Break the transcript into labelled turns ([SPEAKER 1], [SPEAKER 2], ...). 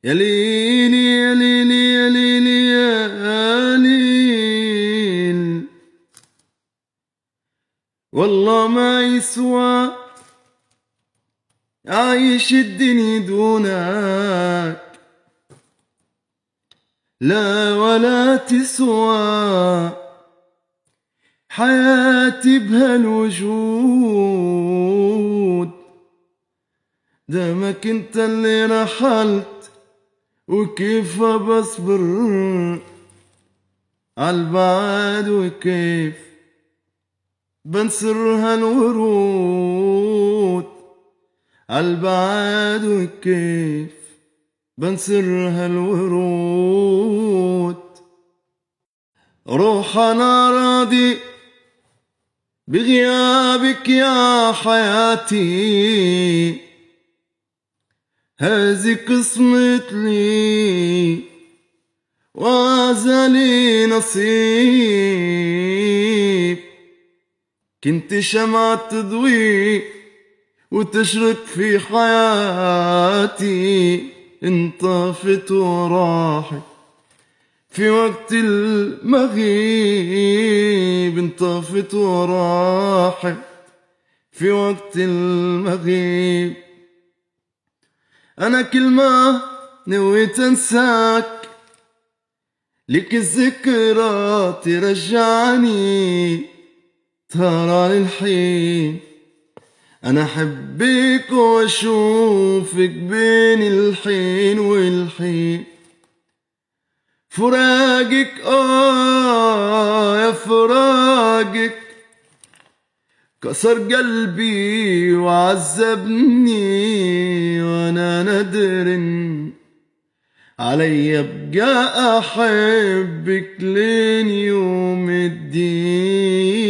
[SPEAKER 1] يا ليلي يا ليلي يا ليلي يا ليل، والله ما يسوى عايش الدنيا دونك، لا ولا تسوى حياتي بهالوجود. دامك انت اللي رحلت وكيف بصبر عالبعد، وكيف بنسر هالورود عالبعد، وكيف بنسر هالورود. روح انا راضي بغيابك يا حياتي، هذي قسمت لي وازلي نصيب. كنت شمعة تضوي وتشرق في حياتي، انطفت وراحت في وقت المغيب، انطفت وراحت في وقت المغيب. أنا كل ما نويت أنساك لك الذكرى ترجعني ترى للحين. أنا أحبك وأشوفك بين الحين والحين. فراقك يا فراقك كسر قلبي وعذبني، وانا ندر علي ابقى احبك لين يوم الدين.